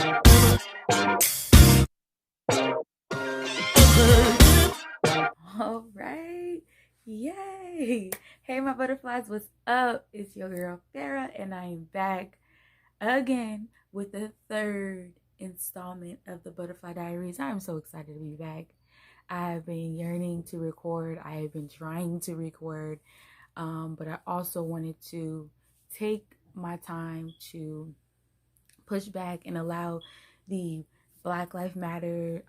All right. Yay. Hey, my butterflies, what's up? It's your girl, Farah, and I am back again with the third installment of the Butterfly Diaries. I'm so excited to be back. I have been yearning to record, I have been trying to record, but I also wanted to take my time to push back and allow the Black Lives Matter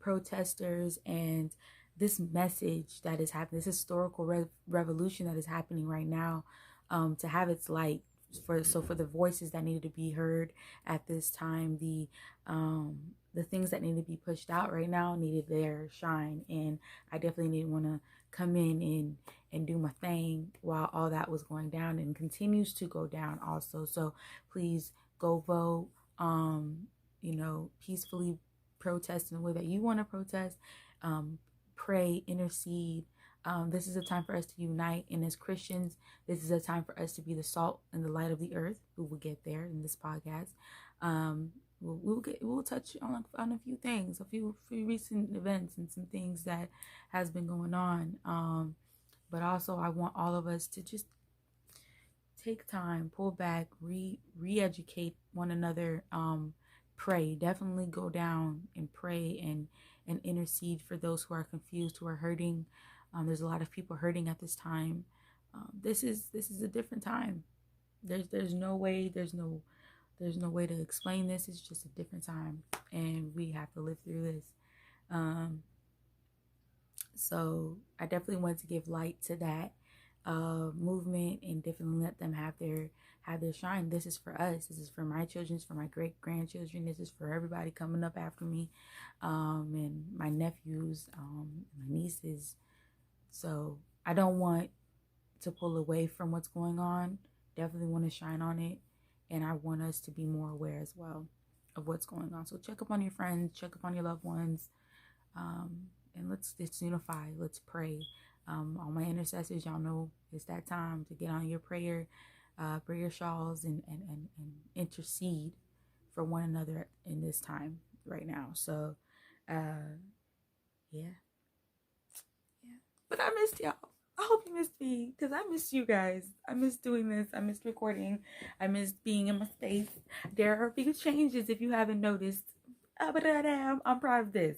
protesters and this message that is happening, this historical revolution that is happening right now, to have its light. For the voices that needed to be heard at this time, the things that need to be pushed out right now needed their shine, and I definitely didn't want to come in and do my thing while all that was going down and continues to go down also. So please go vote, peacefully protest in the way that you want to protest, pray, intercede. This is a time for us to unite, and as Christians, this is a time for us to be the salt and the light of the earth. We will get there in this podcast. We'll touch on a few things, a few recent events and some things that has been going on. But also, I want all of us to just take time, pull back, re-educate one another, pray. Definitely go down and pray and intercede for those who are confused, who are hurting. There's a lot of people hurting at this time. This is a different time. There's no way to explain this. It's just a different time, and we have to live through this. So I definitely want to give light to that movement and definitely let them have their shine. This is for us. This is for my children. It's for my great grandchildren. This is for everybody coming up after me, and my nephews, my nieces. So I don't want to pull away from what's going on. Definitely want to shine on it, and I want us to be more aware as well of what's going on. So check up on your friends, check up on your loved ones, and let's unify. Let's pray. All my intercessors, y'all know it's that time to get on your prayer shawls and intercede for one another in this time right now. So, yeah. But I missed y'all. I hope you missed me, because I missed you guys. I missed doing this. I missed recording. I missed being in my space. There are big changes if you haven't noticed. But I'm proud of this.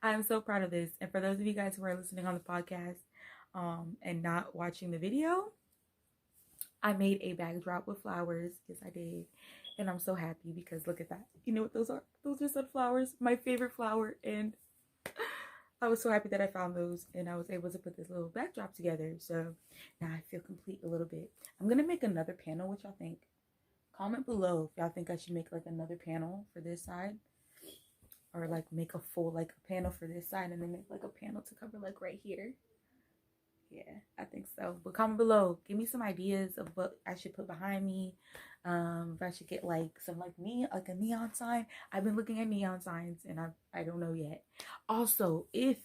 I'm so proud of this. And for those of you guys who are listening on the podcast and not watching the video, I made a backdrop with flowers. Yes, I did. And I'm so happy because look at that. You know what those are? Those are sunflowers, my favorite flower. And I was so happy that I found those and I was able to put this little backdrop together. So now I feel complete a little bit. I'm going to make another panel. What y'all think? Comment below if y'all think I should make like another panel for this side. Or like make a full like a panel for this side and then make like a panel to cover like right here. Yeah, I think so. But comment below. Give me some ideas of what I should put behind me. If I should get like some like a neon sign. I've been looking at neon signs and I don't know yet. Also, if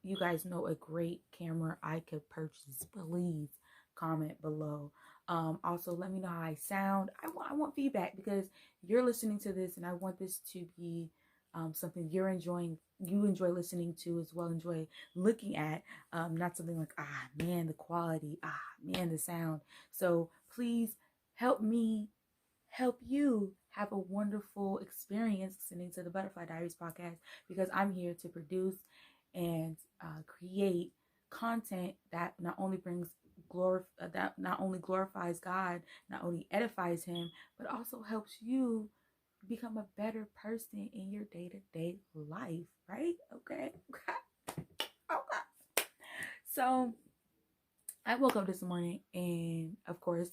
you guys know a great camera I could purchase, please comment below. Also let me know how I sound. I want feedback because you're listening to this and I want this to be something you enjoy listening to as well, enjoy looking at, not something like, man, the quality, man, the sound. So please help me help you have a wonderful experience listening to the Butterfly Diaries podcast, because I'm here to produce and create content that not only glorifies God, not only edifies him, but also helps you become a better person in your day-to-day life, right? Okay. So I woke up this morning and of course,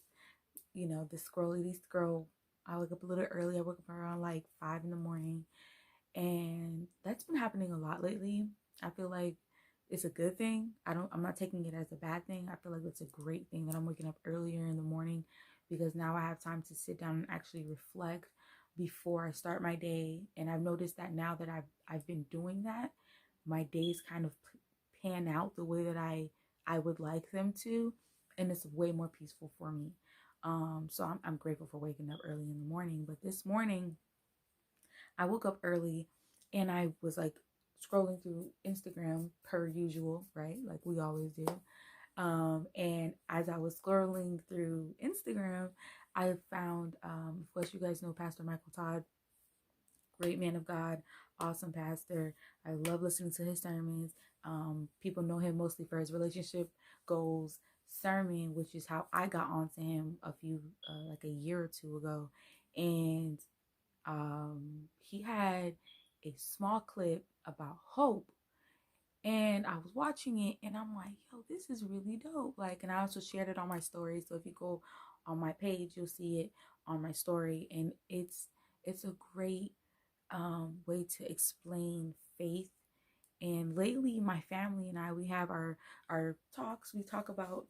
the scrolly scroll. I woke up a little early. I woke up around like 5 in the morning, and that's been happening a lot lately. I feel like it's a good thing. I'm not taking it as a bad thing. I feel like it's a great thing that I'm waking up earlier in the morning, because now I have time to sit down and actually reflect before I start my day. And I've noticed that now that I've been doing that, my days kind of pan out the way that I would like them to, and it's way more peaceful for me. So I'm grateful for waking up early in the morning. But this morning I woke up early and I was like scrolling through Instagram per usual, right? Like we always do. And as I was scrolling through Instagram, I found, of course, you guys know Pastor Michael Todd, great man of God, awesome pastor. I love listening to his sermons. People know him mostly for his relationship goals sermon, which is how I got onto him like a year or two ago. And he had a small clip about hope. And I was watching it and I'm like, yo, this is really dope. Like, and I also shared it on my story. So if you go on my page, you'll see it on my story. And it's a great way to explain faith. And lately my family and I, we have our talks. We talk about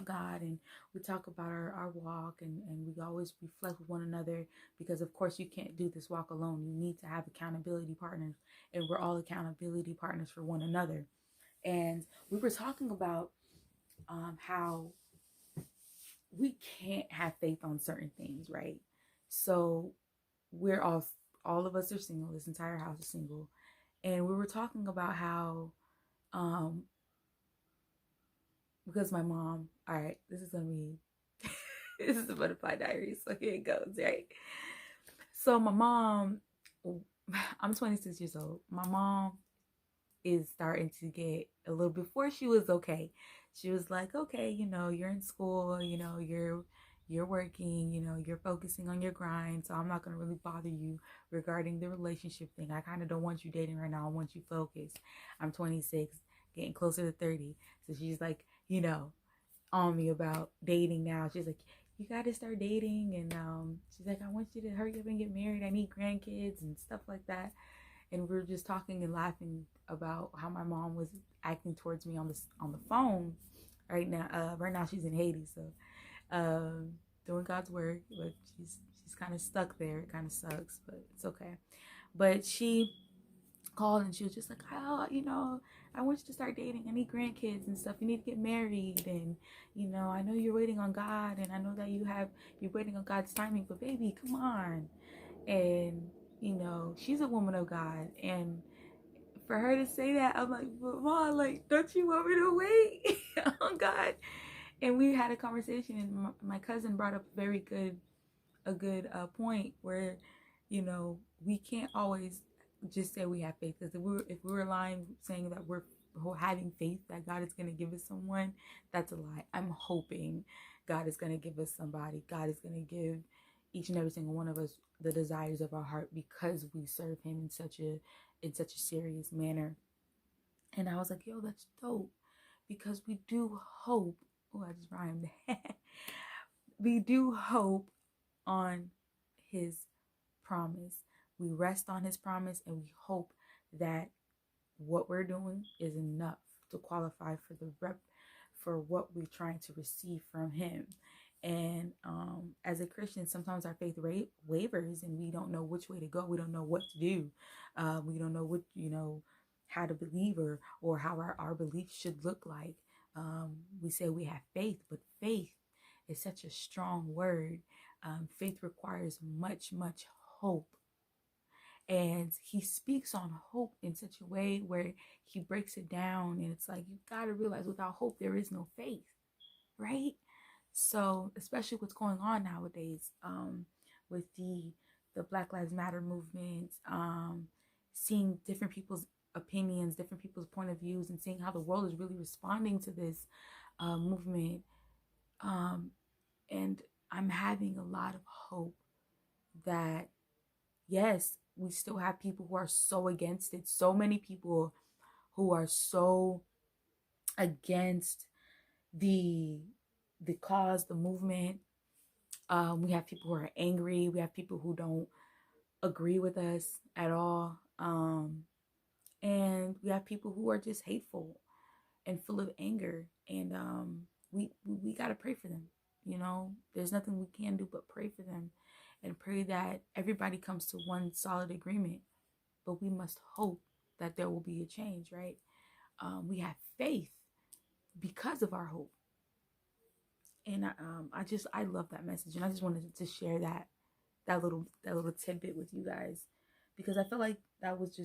God, and we talk about our walk, and we always reflect with one another, because of course you can't do this walk alone. You need to have accountability partners, and we're all accountability partners for one another. And we were talking about how we can't have faith on certain things, right? So we're all of us are single. This entire house is single. And we were talking about how um because my mom, all right, this is gonna be this is the Butterfly Diaries, so here it goes, right? So my mom, I'm 26 years old. My mom is starting to get a little, before she was okay. She was like, okay, you're in school, you're working, you're focusing on your grind, so I'm not gonna really bother you regarding the relationship thing. I kind of don't want you dating right now. I want you focused. I'm 26, getting closer to 30. So she's like, on me about dating now. She's like, you got to start dating. And she's like, I want you to hurry up and get married. I need grandkids and stuff like that. And we were just talking and laughing about how my mom was acting towards me on the phone right now. Right now she's in Haiti, so doing God's work, but she's kind of stuck there. It kind of sucks, but it's okay. But she called and she was just like, oh, I want you to start dating. I need grandkids and stuff. You need to get married. And, I know you're waiting on God, and I know that you're waiting on God's timing, but baby, come on. And, she's a woman of God. And for her to say that, I'm like, but Mom, like, don't you want me to wait on God? And we had a conversation, and my cousin brought up a good point where, we can't always just say we have faith, because if we're lying saying that we're having faith that God is going to give us someone, that's a lie. I'm hoping God is going to give us somebody. God is going to give each and every single one of us the desires of our heart, because we serve him in such a serious manner. And I was like, yo, that's dope, because we do hope. Oh, I just rhymed. We do hope on his promise. We rest on his promise, and we hope that what we're doing is enough to qualify for what we're trying to receive from him. And as a Christian, sometimes our faith wavers, and we don't know which way to go. We don't know what to do. We don't know what how to believe, or how our belief should look like. We say we have faith, but faith is such a strong word. Faith requires much hope. And he speaks on hope in such a way where he breaks it down, and it's like, you got to realize, without hope there is no faith, right? So especially what's going on nowadays, with the Black Lives Matter movement, seeing different people's opinions, different people's point of views, and seeing how the world is really responding to this movement, and I'm having a lot of hope that, yes, we still have people who are so against it. So many people who are so against the cause, the movement. We have people who are angry. We have people who don't agree with us at all. And we have people who are just hateful and full of anger. And we got to pray for them. There's nothing we can do but pray for them, and pray that everybody comes to one solid agreement. But we must hope that there will be a change, right? We have faith because of our hope. And I love that message, and I just wanted to share that that little tidbit with you guys, because I feel like that was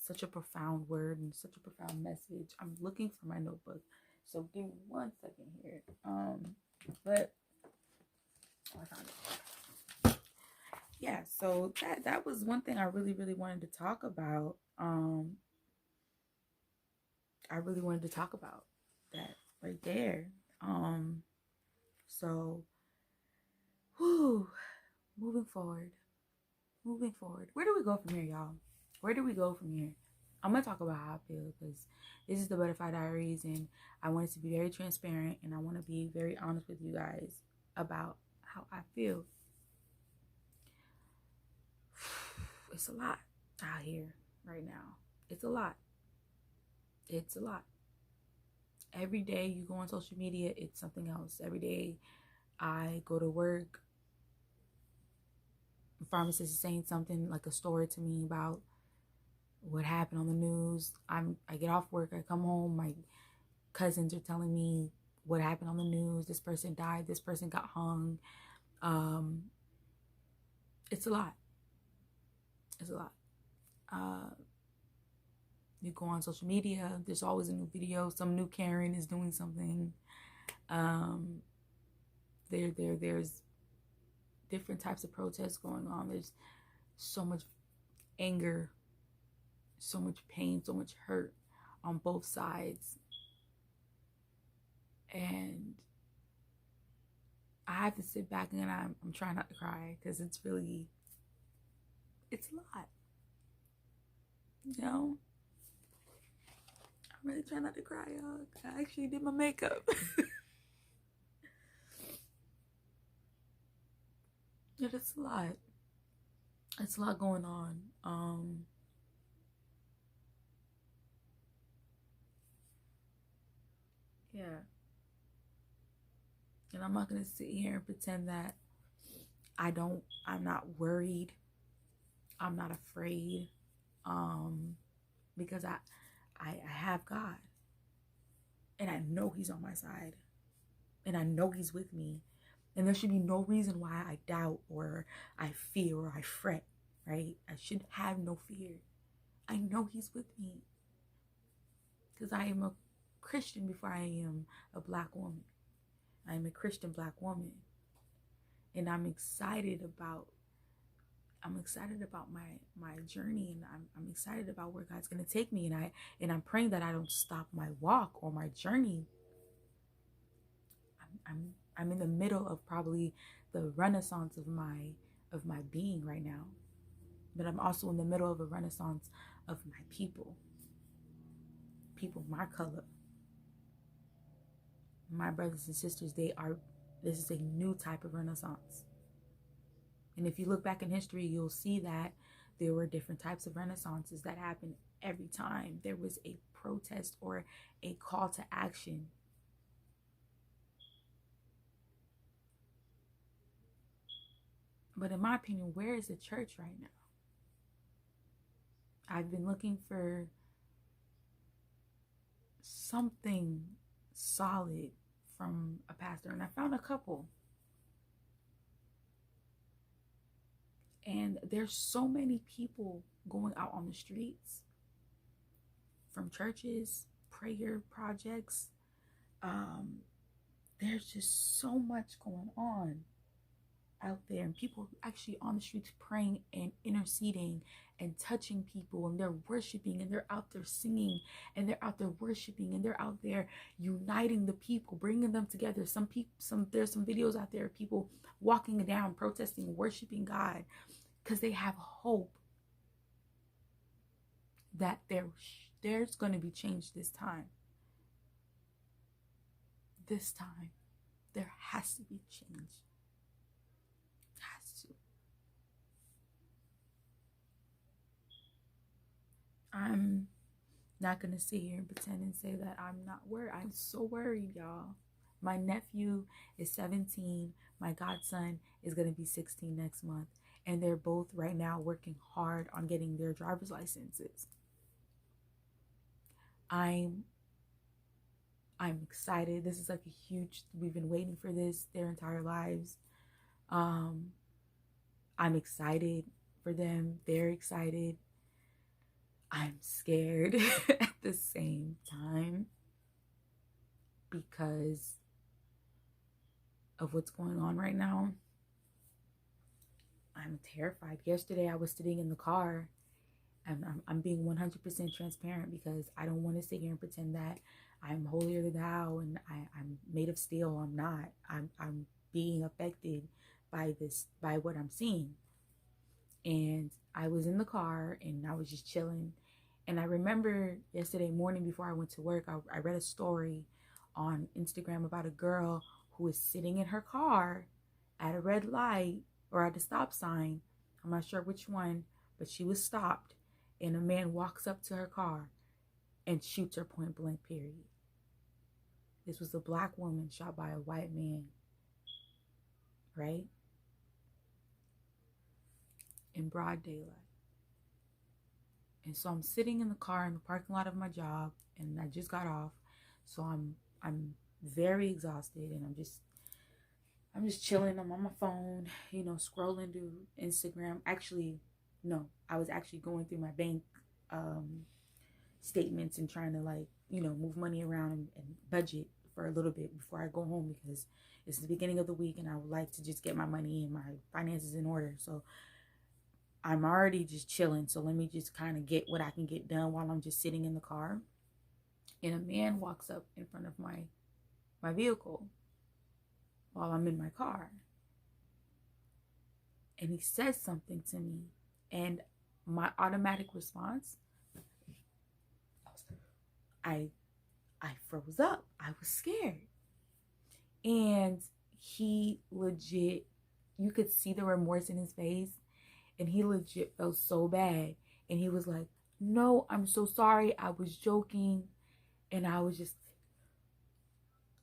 such a profound word and such a profound message. I'm looking for my notebook, so give me 1 second here. But I found it. Yeah, so that was one thing I really wanted to talk about. I really wanted to talk about that right there. So, whew, moving forward. Where do we go from here, y'all? Where do we go from here? I'm gonna talk about how I feel, because this is the Butterfly Diaries, and I want it to be very transparent, and I want to be very honest with you guys about how I feel. It's a lot out here right now. It's a lot. Every day you go on social media, it's something else. Every day I go to work, the pharmacist is saying something, like a story to me about what happened on the news. I get off work, I come home, my cousins are telling me what happened on the news. This person died, this person got hung. It's a lot. You go on social media, there's always a new video, some new Karen is doing something. There's different types of protests going on. There's so much anger, so much pain, so much hurt on both sides. And I have to sit back and I'm trying not to cry, because it's a lot. You know? I'm really trying not to cry, y'all. I actually did my makeup. Yeah, it's a lot. It's a lot going on. Yeah. And I'm not gonna sit here and pretend that I'm not worried. I'm not afraid. Because I have God. And I know He's on my side. And I know He's with me. And there should be no reason why I doubt or I fear or I fret, right? I should have no fear. I know He's with me. Because I am a Christian before I am a Black woman. I am a Christian Black woman. And I'm excited about my journey, and I'm excited about where God's gonna take me, and I'm praying that I don't stop my walk or my journey. I'm in the middle of probably the renaissance of my being right now, but I'm also in the middle of a renaissance of my people my color, my brothers and sisters. This is a new type of renaissance. And if you look back in history, you'll see that there were different types of renaissances that happened every time there was a protest or a call to action. But in my opinion, where is the church right now? I've been looking for something solid from a pastor, and I found a couple. And there's so many people going out on the streets, from churches, prayer projects. There's just so much going on out there, and people actually on the streets praying and interceding and touching people, and they're worshiping, and they're out there singing, and they're out there worshiping, and they're out there uniting the people, bringing them together. There's some videos out there of people walking down, protesting, worshiping God, because they have hope that there's going to be change this time. This time, there has to be change. Has to. I'm not going to sit here and pretend and say that I'm not worried. I'm so worried, y'all. My nephew is 17. My godson is going to be 16 next month. And they're both right now working hard on getting their driver's licenses. I'm excited. This is like a huge, we've been waiting for this their entire lives. I'm excited for them. They're excited. I'm scared at the same time because of what's going on right now. I'm terrified. Yesterday, I was sitting in the car, and I'm being 100% transparent because I don't want to sit here and pretend that I'm holier than thou and I'm made of steel. I'm not. I'm being affected by this, by what I'm seeing. And I was in the car and I was just chilling. And I remember yesterday morning before I went to work, I read a story on Instagram about a girl who was sitting in her car at a red light or at a stop sign. I'm not sure which one, but she was stopped. And a man walks up to her car and shoots her point blank, period. This was a black woman shot by a white man, right? In broad daylight. And so I'm sitting in the car in the parking lot of my job, and I just got off. So I'm very exhausted, and I'm just chilling. I'm on my phone, scrolling through Instagram. Actually, no, I was actually going through my bank statements and trying to move money around and budget for a little bit before I go home, because it's the beginning of the week and I would like to just get my money and my finances in order. So I'm already just chilling. So let me just kind of get what I can get done while I'm just sitting in the car. And a man walks up in front of my vehicle while I'm in my car. And he says something to me. And my automatic response, I froze up. I was scared. And he legit, you could see the remorse in his face. And he legit felt so bad. And he was like, "No, I'm so sorry. I was joking." And I was just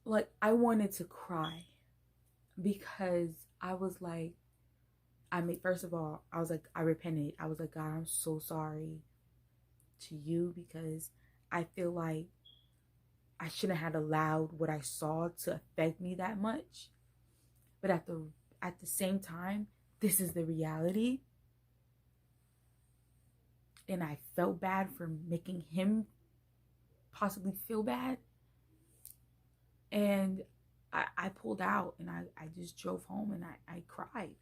like, I wanted to cry because I was like, first of all, I was like, I repented. I was like, "God, I'm so sorry to you because I feel like I shouldn't have allowed what I saw to affect me that much." But at the same time, this is the reality. And I felt bad for making him possibly feel bad. And I pulled out and I just drove home and I cried.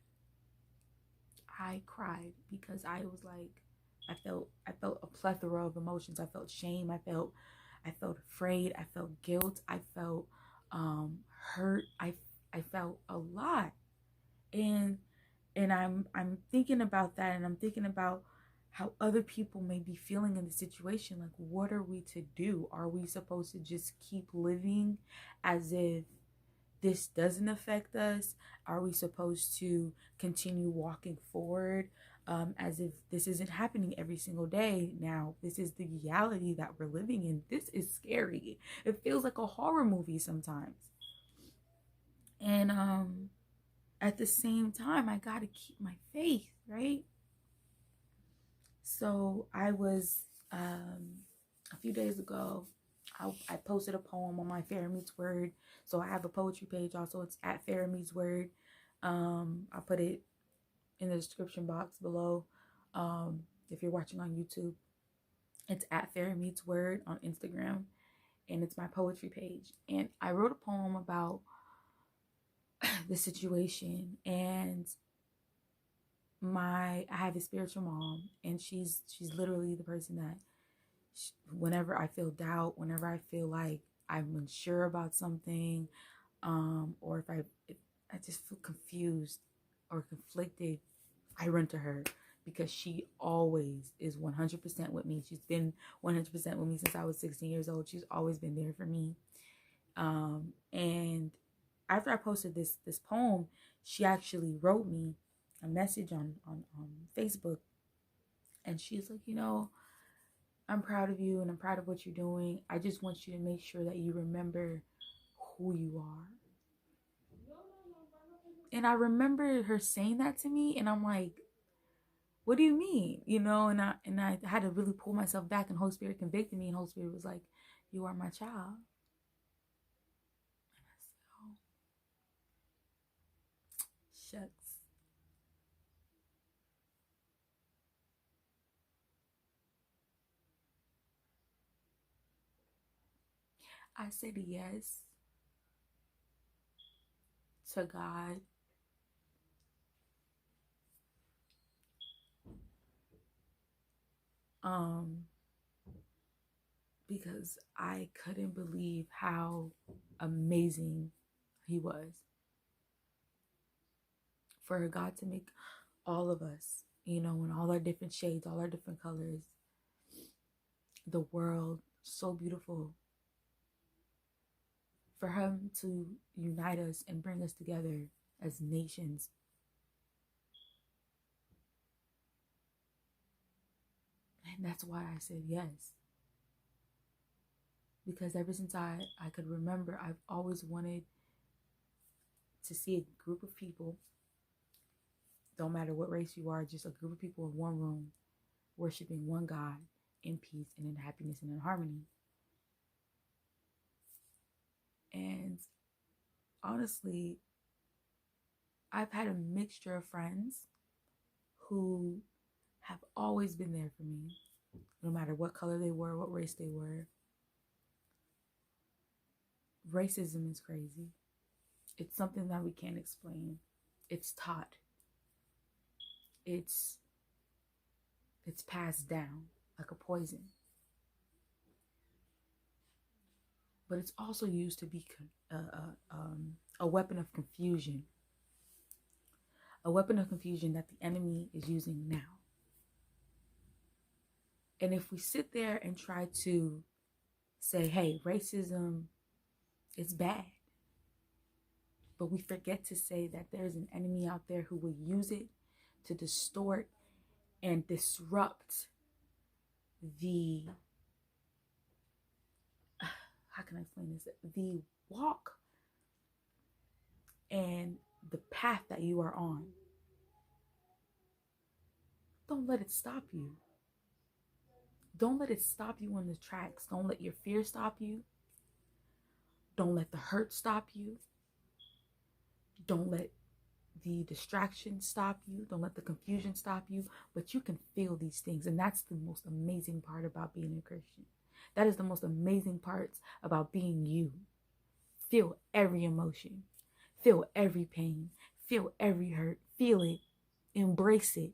I cried because I was like, I felt a plethora of emotions. I felt shame. I felt afraid. I felt guilt. I felt hurt. I felt a lot. And I'm thinking about that, and I'm thinking about how other people may be feeling in the situation. Like, what are we to do? Are we supposed to just keep living as if this doesn't affect us? Are we supposed to continue walking forward as if this isn't happening every single day? Now, this is the reality that we're living in. This is scary. It feels like a horror movie sometimes. And at the same time, I gotta keep my faith, right? So I was, a few days ago, I posted a poem on my Farrah Meets Word. So I have a poetry page also. It's at Farrah Meets Word. I'll put it in the description box below. If you're watching on YouTube, it's at Farrah Meets Word on Instagram. And it's my poetry page. And I wrote a poem about the situation. And I have a spiritual mom, and she's literally the person that whenever I feel doubt, whenever I feel like I'm unsure about something, or if I just feel confused or conflicted, I run to her because she always is 100% with me. She's been 100% with me since I was 16 years old. She's always been there for me. And after I posted this poem, she actually wrote me a message on Facebook, and she's like, "I'm proud of you and I'm proud of what you're doing. I just want you to make sure that you remember who you are." And I remember her saying that to me, and I'm like, "What do you mean?" And I had to really pull myself back, and Holy Spirit convicted me, and Holy Spirit was like, "You are my child." And I said, "Oh, shucks." I said yes to God. Um, because I couldn't believe how amazing he was. For God to make all of us, in all our different shades, all our different colors, the world so beautiful. For him to unite us and bring us together as nations. And that's why I said yes. Because ever since I could remember, I've always wanted to see a group of people, don't matter what race you are, just a group of people in one room, worshiping one God in peace and in happiness and in harmony. And honestly, I've had a mixture of friends who have always been there for me, no matter what color they were, what race they were. Racism is crazy. It's something that we can't explain. It's taught. It's passed down like a poison. But it's also used to be a weapon of confusion. A weapon of confusion that the enemy is using now. And if we sit there and try to say, hey, racism is bad, but we forget to say that there's an enemy out there who will use it to distort and disrupt the, how can I explain this? The walk and the path that you are on. Don't let it stop you. Don't let it stop you in the tracks. Don't let your fear stop you. Don't let the hurt stop you. Don't let the distraction stop you. Don't let the confusion stop you. But you can feel these things. And that's the most amazing part about being a Christian. That is the most amazing parts about being you. Feel every emotion. Feel every pain. Feel every hurt. Feel it. Embrace it.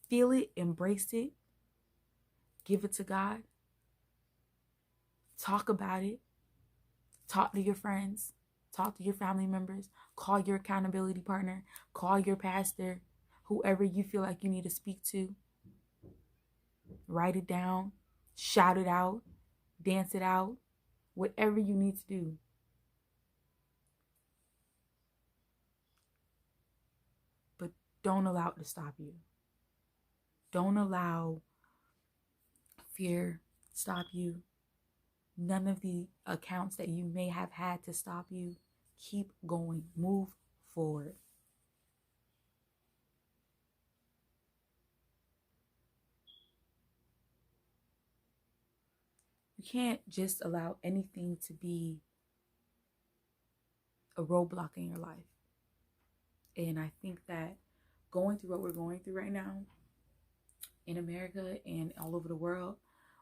Feel it. Embrace it. Give it to God. Talk about it. Talk to your friends. Talk to your family members. Call your accountability partner. Call your pastor. Whoever you feel like you need to speak to. Write it down. Shout it out. Dance it out. Whatever you need to do. But don't allow it to stop you. Don't allow fear to stop you. None of the accounts that you may have had to stop you. Keep going. Move forward. You can't just allow anything to be a roadblock in your life. And I think that going through what we're going through right now in America and all over the world,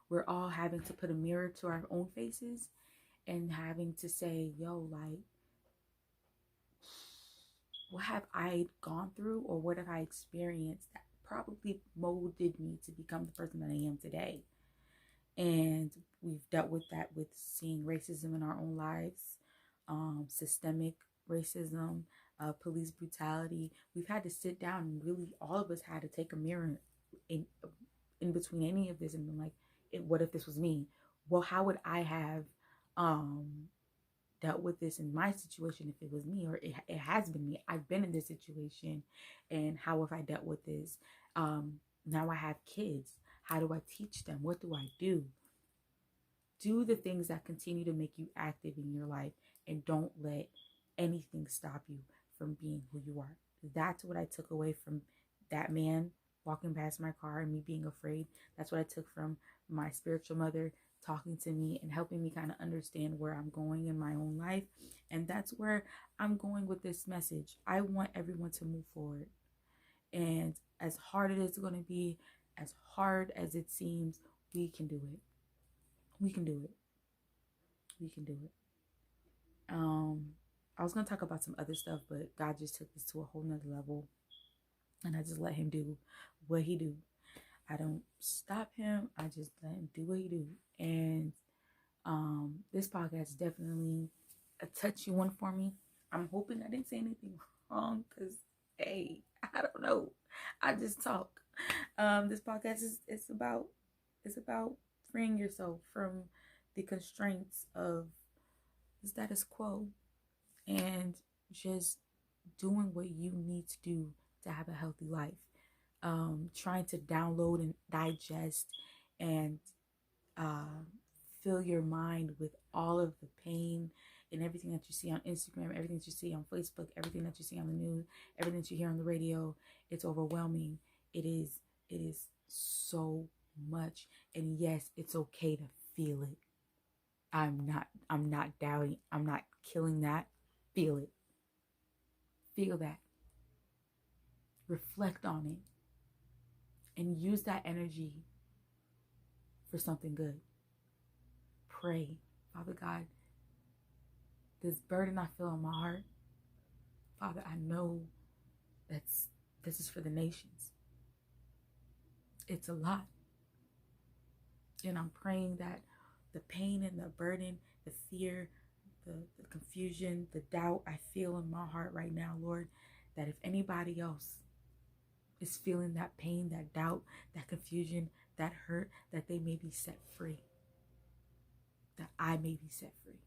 we're all having to put a mirror to our own faces and having to say, yo, like, what have I gone through or what have I experienced that probably molded me to become the person that I am today? And we've dealt with that with seeing racism in our own lives, systemic racism, police brutality. We've had to sit down and really all of us had to take a mirror in between any of this and be like, what if this was me? Well, how would I have dealt with this in my situation if it was me, or it has been me? I've been in this situation, and how have I dealt with this? Now I have kids. How do I teach them? What do I do? Do the things that continue to make you active in your life, and don't let anything stop you from being who you are. That's what I took away from that man walking past my car and me being afraid. That's what I took from my spiritual mother talking to me and helping me kind of understand where I'm going in my own life. And that's where I'm going with this message. I want everyone to move forward. And as hard it is going to be, as hard as it seems, we can do it. We can do it. We can do it. I was gonna talk about some other stuff, but God just took this to a whole nother level, and I just let him do what he do. I don't stop him. I just let him do what he do. And this podcast is definitely a touchy one for me. I'm hoping I didn't say anything wrong, because hey, I don't know. I just talk. This podcast is it's about freeing yourself from the constraints of the status quo and just doing what you need to do to have a healthy life. Trying to download and digest and fill your mind with all of the pain and everything that you see on Instagram, everything that you see on Facebook, everything that you see on the news, everything that you hear on the radio. It's overwhelming. It is so much. And yes, it's okay to feel it. I'm not doubting. I'm not killing that. Feel it. Feel that. Reflect on it. And use that energy for something good. Pray. Father God, this burden I feel in my heart, Father, I know this is for the nations. It's a lot. And I'm praying that the pain and the burden, the fear, the confusion, the doubt I feel in my heart right now, Lord, that if anybody else is feeling that pain, that doubt, that confusion, that hurt, that they may be set free. That I may be set free.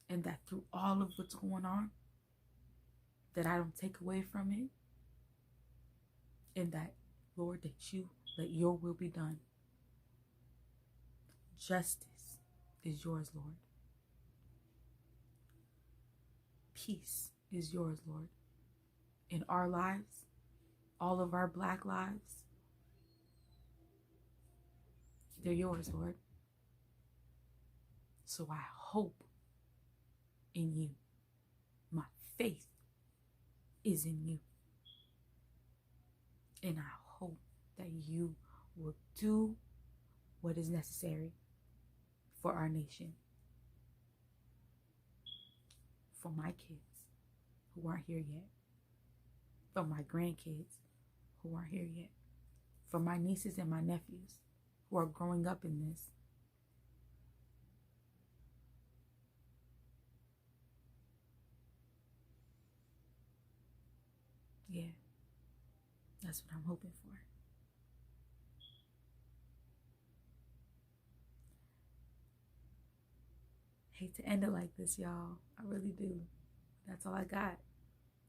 And that through all of what's going on, that I don't take away from it. And that, Lord, that you let your will be done. Justice is yours, Lord. Peace is yours, Lord. In our lives, all of our Black lives, they're yours, Lord. So I hope in you. My faith is in you. And I hope that you will do what is necessary for our nation. For my kids who aren't here yet. For my grandkids who aren't here yet. For my nieces and my nephews who are growing up in this. Yeah, that's what I'm hoping for. Hate to end it like this, y'all. I really do. That's all I got.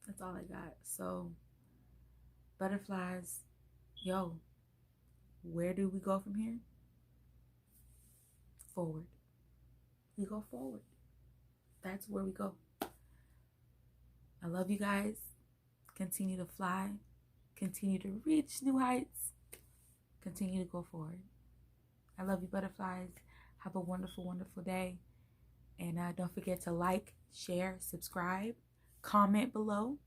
That's all I got. So, butterflies, yo, where do we go from here? Forward. We go forward. That's where we go. I love you guys. Continue to fly. Continue to reach new heights. Continue to go forward. I love you, butterflies. Have a wonderful, wonderful day. And don't forget to like, share, subscribe, comment below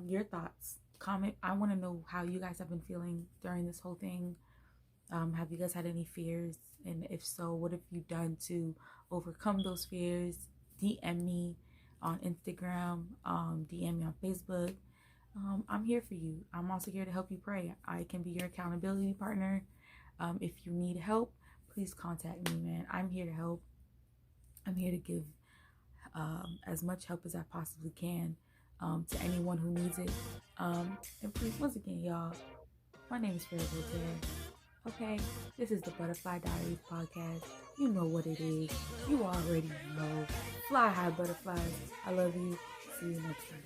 your thoughts. Comment. I want to know how you guys have been feeling during this whole thing. Have you guys had any fears? And if so, what have you done to overcome those fears? DM me on Instagram. DM me on Facebook. I'm here for you. I'm also here to help you pray. I can be your accountability partner. If you need help, please contact me, man. I'm here to help. I'm here to give as much help as I possibly can to anyone who needs it. And please, once again, y'all, my name is Farrah Voltaire. Okay, this is the Butterfly Diaries podcast. You know what it is. You already know. Fly high, butterflies. I love you. See you next time.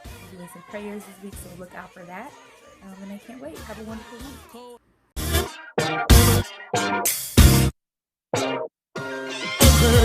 I'm doing some prayers this week, so look out for that. And I can't wait. Have a wonderful week.